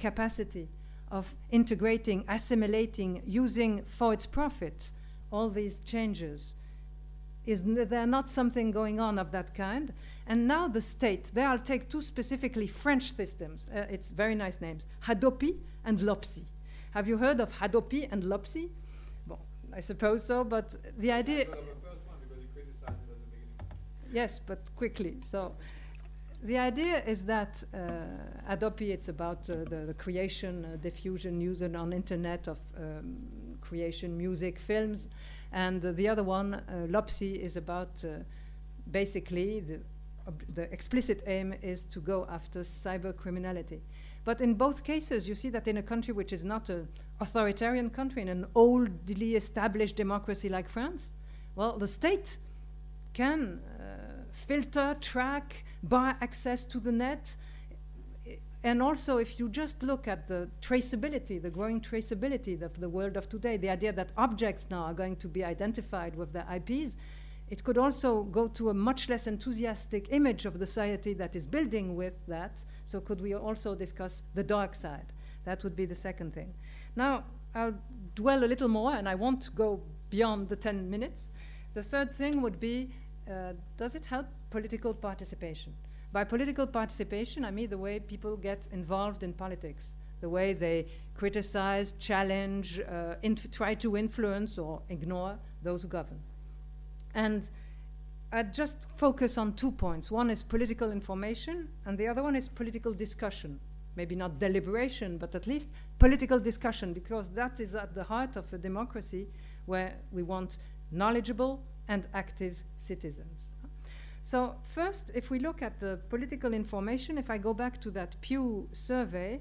capacity of integrating, assimilating, using for its profit all these changes. Is there not something going on of that kind? And now the state, there I'll take two specifically French systems. It's very nice names, Hadopi and Lopsi. Have you heard of Hadopi and Lopsi? Well, I suppose so, but the idea... Yes, but quickly. So the idea is that Hadopi, it's about the creation, diffusion, use on internet of creation, music, films. And the other one, Lopsi, is about basically the explicit aim is to go after cyber criminality. But in both cases, you see that in a country which is not an authoritarian country, in an oldly established democracy like France, well, the state can filter, track, bar access to the net. And also, if you just look at the traceability, the growing traceability of the world of today, the idea that objects now are going to be identified with their IPs, it could also go to a much less enthusiastic image of the society that is building with that. So could we also discuss the dark side? That would be the second thing. Now, I'll dwell a little more, and I won't go beyond the 10 minutes. The third thing would be, does it help political participation? By political participation, I mean the way people get involved in politics, the way they criticize, challenge, try to influence or ignore those who govern. And I'd just focus on 2 points. One is political information, and the other one is political discussion. Maybe not deliberation, but at least political discussion, because that is at the heart of a democracy where we want knowledgeable and active citizens. So first, if we look at the political information, if I go back to that Pew survey,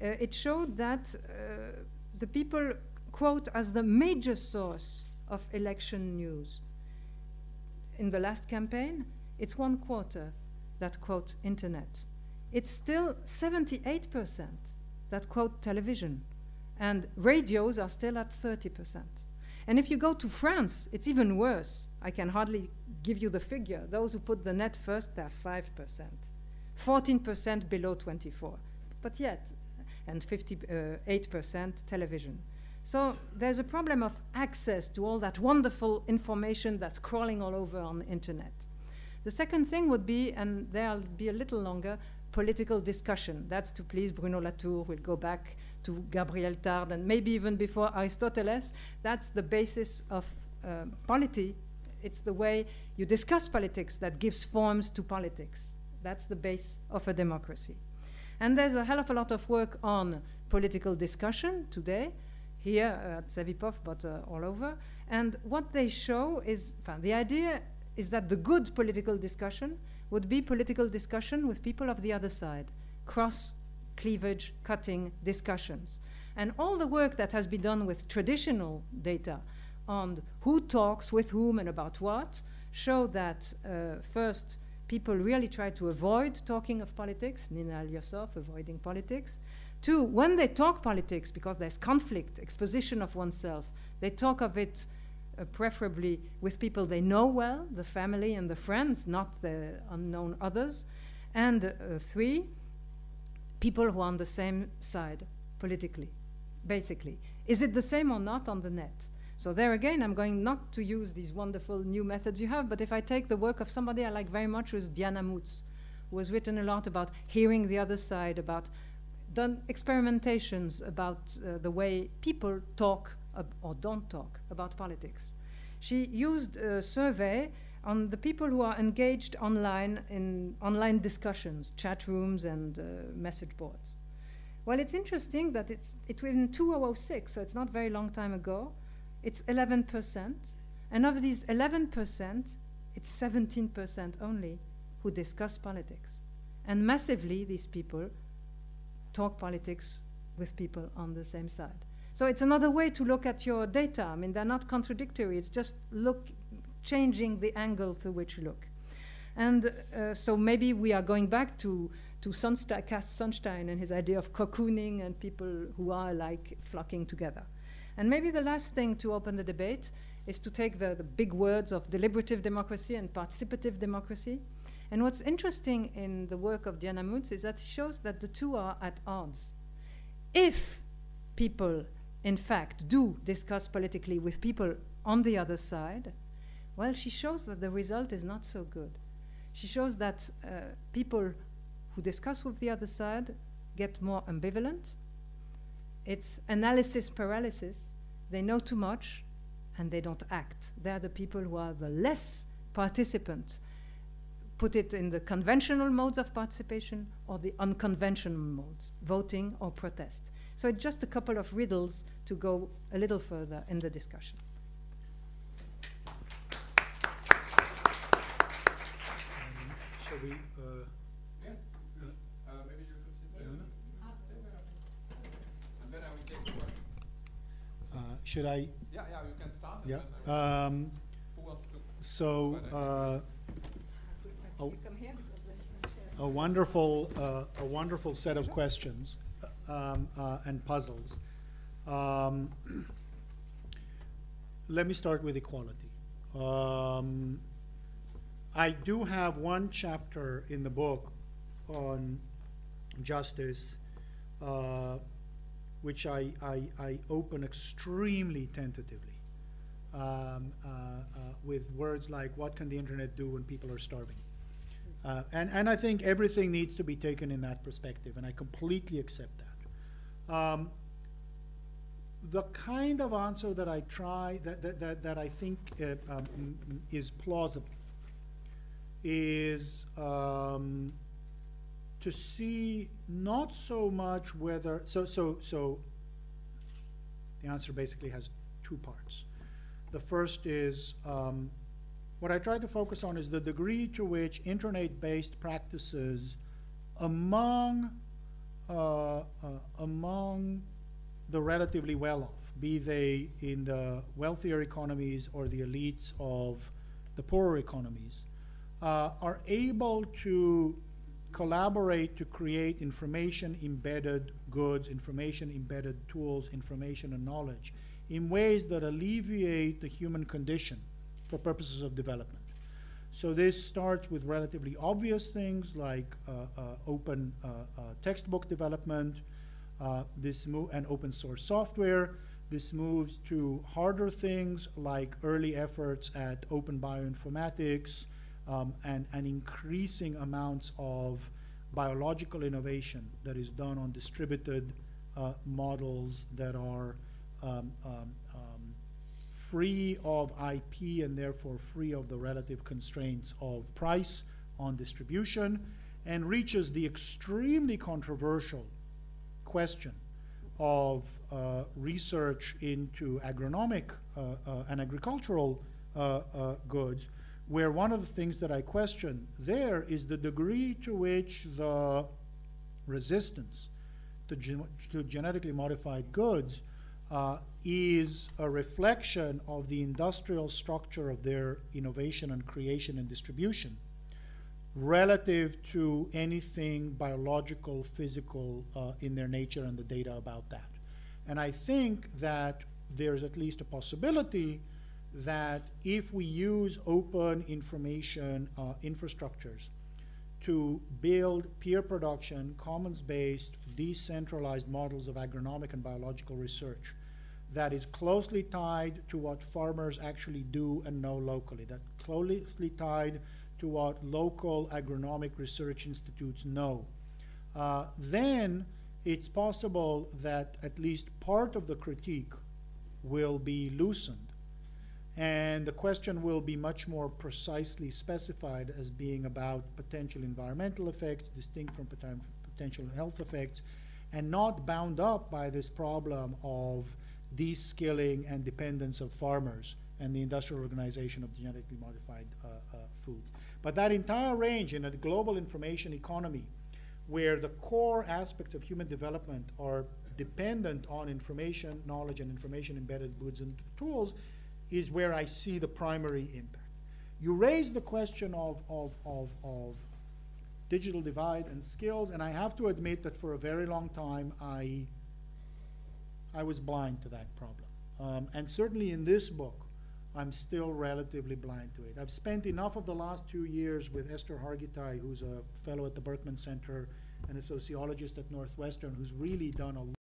it showed that the people quote as the major source of election news. In the last campaign, it's 1/4 that quote internet. It's still 78% that quote television, and radios are still at 30%. And if you go to France, it's even worse. I can hardly give you the figure. Those who put the net first, they're 5%. 14% below 24. But yet, and 58% television. So there's a problem of access to all that wonderful information that's crawling all over on the internet. The second thing would be, and there'll be a little longer, political discussion. That's to please Bruno Latour. We'll go back to Gabriel Tarde, and maybe even before Aristoteles. That's the basis of polity. It's the way you discuss politics that gives forms to politics. That's the base of a democracy. And there's a hell of a lot of work on political discussion today, here at Savipov, but all over. And what they show is, the idea is that the good political discussion would be political discussion with people of the other side, cross-cleavage, cutting discussions. And all the work that has been done with traditional data on who talks with whom and about what show that first, people really try to avoid talking of politics, Nina Alyosov, avoiding politics. 2, when they talk politics, because there's conflict, exposition of oneself, they talk of it preferably with people they know well, the family and the friends, not the unknown others. And 3, people who are on the same side politically, basically. Is it the same or not on the net? So there again, I'm going not to use these wonderful new methods you have, but if I take the work of somebody I like very much, who's Diana Mutz, who has written a lot about hearing the other side, about done experimentations about the way people talk or don't talk about politics. She used a survey on the people who are engaged online in online discussions, chat rooms and message boards. Well, it's interesting that it was in 2006, so it's not very long time ago. It's 11%, and of these 11%, it's 17% only who discuss politics. And massively, these people talk politics with people on the same side. So it's another way to look at your data. I mean, they're not contradictory. It's just changing the angle through which you look. And so maybe we are going back to Cass Sunstein and his idea of cocooning and people who are like flocking together. And maybe the last thing to open the debate is to take the big words of deliberative democracy and participative democracy. And what's interesting in the work of Diana Mutz is that it shows that the two are at odds. if people, in fact, do discuss politically with people on the other side, well, she shows that the result is not so good. She shows that people who discuss with the other side get more ambivalent. It's analysis paralysis. They know too much and they don't act. They're the people who are the less participant, put it in the conventional modes of participation or the unconventional modes, voting or protest. So it's just a couple of riddles to go a little further in the discussion. Shall we? Yeah. Maybe you could sit there. And then I will take the question. Should I? Yeah, you can start. Yeah. Who wants to? So, a wonderful set of questions and puzzles. Let me start with equality. I do have one chapter in the book on justice, which I open extremely tentatively, with words like, what can the internet do when people are starving? And I think everything needs to be taken in that perspective, and I completely accept that. The kind of answer that I try, that I think is plausible, is to see not so much whether, so the answer basically has two parts. The first is, what I try to focus on is the degree to which internet-based practices among the relatively well-off, be they in the wealthier economies or the elites of the poorer economies, are able to collaborate to create information-embedded goods, information-embedded tools, information and knowledge in ways that alleviate the human condition for purposes of development. So this starts with relatively obvious things like open textbook development, and open source software. This moves to harder things like early efforts at open bioinformatics, and increasing amounts of biological innovation that is done on distributed models that are free of IP and therefore free of the relative constraints of price on distribution, and reaches the extremely controversial question of research into agronomic and agricultural goods, where one of the things that I question there is the degree to which the resistance to genetically modified goods is a reflection of the industrial structure of their innovation and creation and distribution relative to anything biological, physical in their nature and the data about that. And I think that there's at least a possibility that if we use open information infrastructures to build peer production, commons-based, decentralized models of agronomic and biological research that is closely tied to what farmers actually do and know locally, that closely tied to what local agronomic research institutes know, then it's possible that at least part of the critique will be loosened. And the question will be much more precisely specified as being about potential environmental effects, distinct from potential health effects, and not bound up by this problem of de-skilling and dependence of farmers and the industrial organization of genetically modified foods. But that entire range in a global information economy, where the core aspects of human development are dependent on information, knowledge, and information-embedded goods and tools, is where I see the primary impact. You raise the question of digital divide and skills, and I have to admit that for a very long time I was blind to that problem. And certainly in this book, I'm still relatively blind to it. I've spent enough of the last 2 years with Esther Hargitay, who's a fellow at the Berkman Center and a sociologist at Northwestern, who's really done a